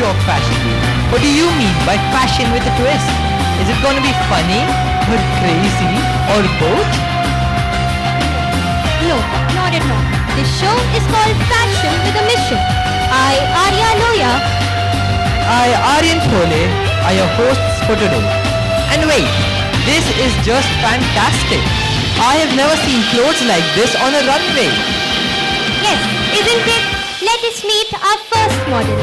York Fashion Week. What do you mean by fashion with a twist? Is it going to be funny or crazy or both? No, not at all. This show is called Fashion with a Mission. I, Arya Loya. I, Aryan Thole, are your hosts for today. And wait, this is just fantastic. I have never seen clothes like this on a runway. Yes, isn't it? Let us meet our first model.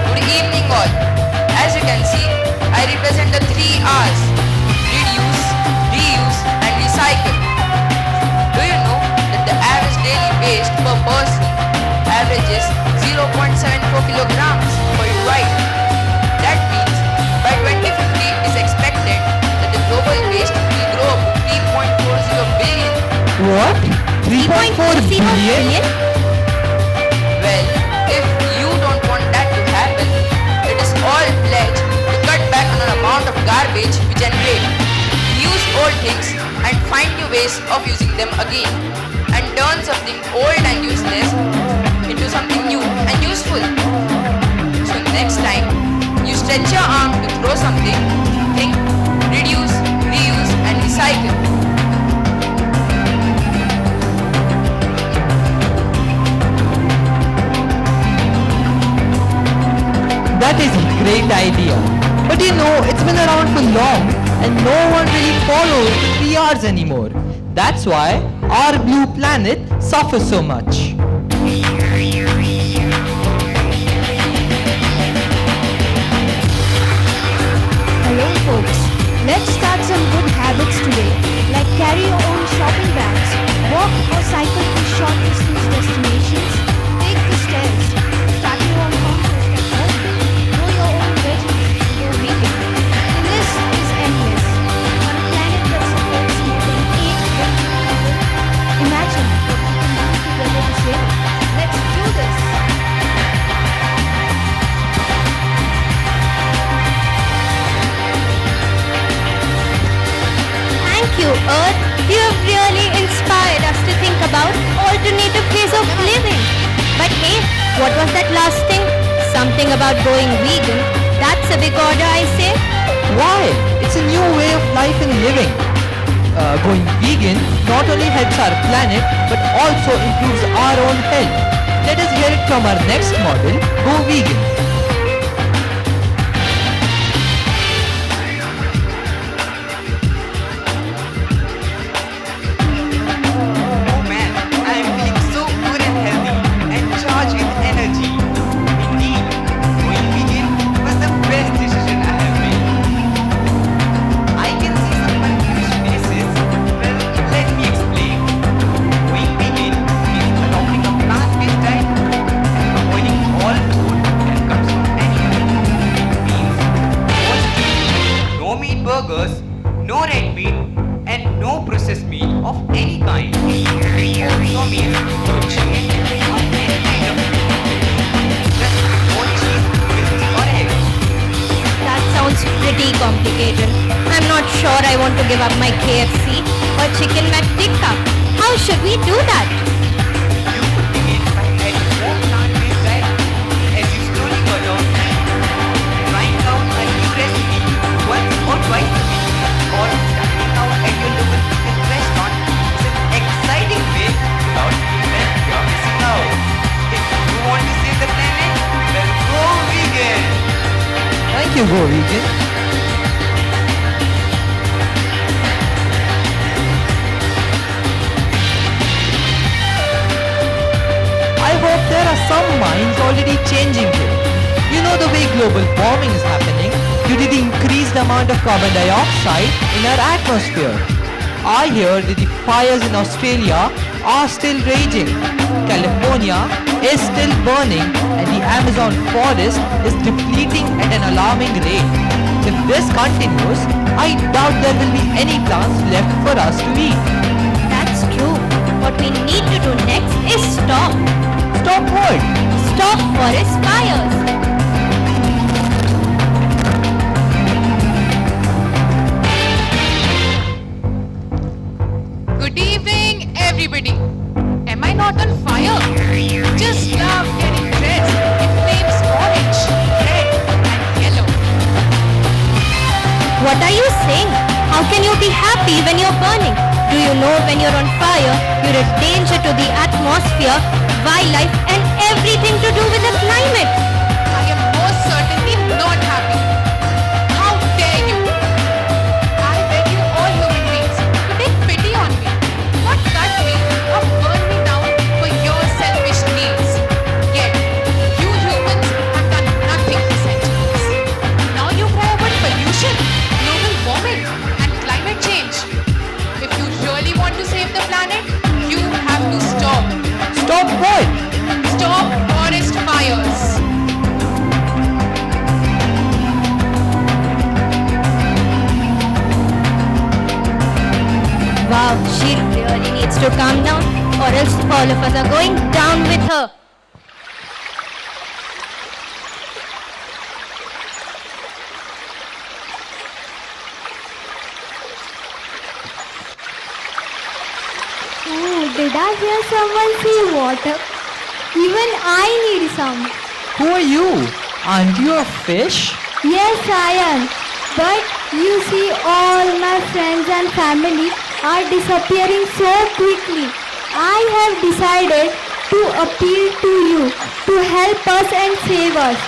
Good evening all. As you can see, I represent the 3 R's. Reduce, reuse and recycle. Do you know that the average daily waste per person averages 0.74 kilograms for your right? That means by 2050 it is expected that the global waste will grow up to 3.40 billion. What? 3.4 billion? Well, if you don't want that to happen, it is all pledged to cut back on the amount of garbage we generate. Use old things and find new ways of using them again, and turn something old and useless into something new and useful. So next time you stretch your arm to throw something, think reduce, reuse and recycle. That is a great idea. But you know, it's been around for long and no one really follows the 3 R's anymore. That's why our blue planet suffers so much. Hello folks, let's start some good habits today, like carry your own shopping bags, walk or cycle to short distance destinations, take the stairs, start your own compost at home, grow your own veggies, go vegan. The list is endless. On a planet that supports more than 8 billion people, imagine what we can do together to save it. Let's do this! Thank you, Earth. You have really inspired us to think about alternative ways of living. But hey, what was that last thing? Something about going vegan. That's a big order, I say. Why? It's a new way of life and living. Going vegan not only helps our planet but also improves our own health. Let us hear it from our next model, Go Vegan. Oh man, I am feeling so good and healthy and charged with energy. Indeed, going vegan was the best decision I have made. I can see some confused faces. Well, let me explain. Going vegan means adopting a plant-based diet and avoiding all food that comes from animals. It means no steak, no meat burgers, no red meat, and no processed meat of any kind. It also means no chicken or any kind of meat. Just no cheese, milk or eggs. That sounds pretty complicated. I'm not sure I want to give up my KFC or chicken tikka. How should we do that? You could begin by adding more plant-based diet as you slowly go down trying out a new recipe once or twice a week, or dining out at your local vegan restaurant is an exciting way without feeling that you're missing out. If you want to save the planet, then go vegan! Thank you, Go Vegan. I hope there are some minds already changing here. You know the way global warming is happening due to the increased amount of carbon dioxide in our atmosphere. I hear that the fires in Australia are still raging. California is still burning and the Amazon forest is depleting at an alarming rate. If this continues, I doubt there will be any plants left for us to eat. That's true. What we need to do next is stop. Stop what? Stop forest fires. fire. Just love getting dressed in flames orange, red and yellow. What are you saying? How can you be happy when you're burning? Do you know when you're on fire, you're a danger to the atmosphere, wildlife and everything to do with the climate? I am most certainly not happy. How dare you? I beg you all human beings to take pity on me. Not cut me or burn me down for your selfish needs. Yet, you humans have done nothing for centuries. Now you cry about pollution, global warming and climate change. If you really want to save the planet, you have to stop. Stop what? Stop forest fires. Wow, she really needs to calm down or else all of us are going down with her. Oh, did I hear someone say water? Even I need some. Who are you? Aren't you a fish? Yes, I am. But you see, all my friends and family are disappearing so quickly. I have decided to appeal to you to help us and save us.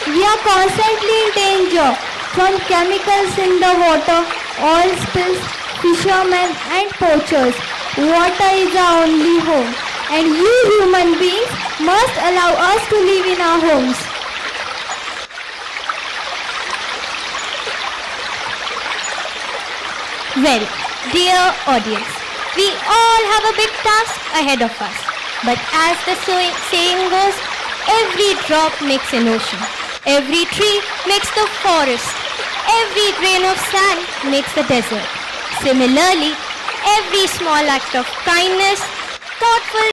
We are constantly in danger from chemicals in the water, oil spills, fishermen and poachers. Water is our only home, and you human beings must allow us to live in our homes. Well, dear audience, we all have a big task ahead of us. But as the saying goes, every drop makes an ocean. Every tree makes the forest. Every grain of sand makes the desert. Similarly, every small act of kindness, thoughtful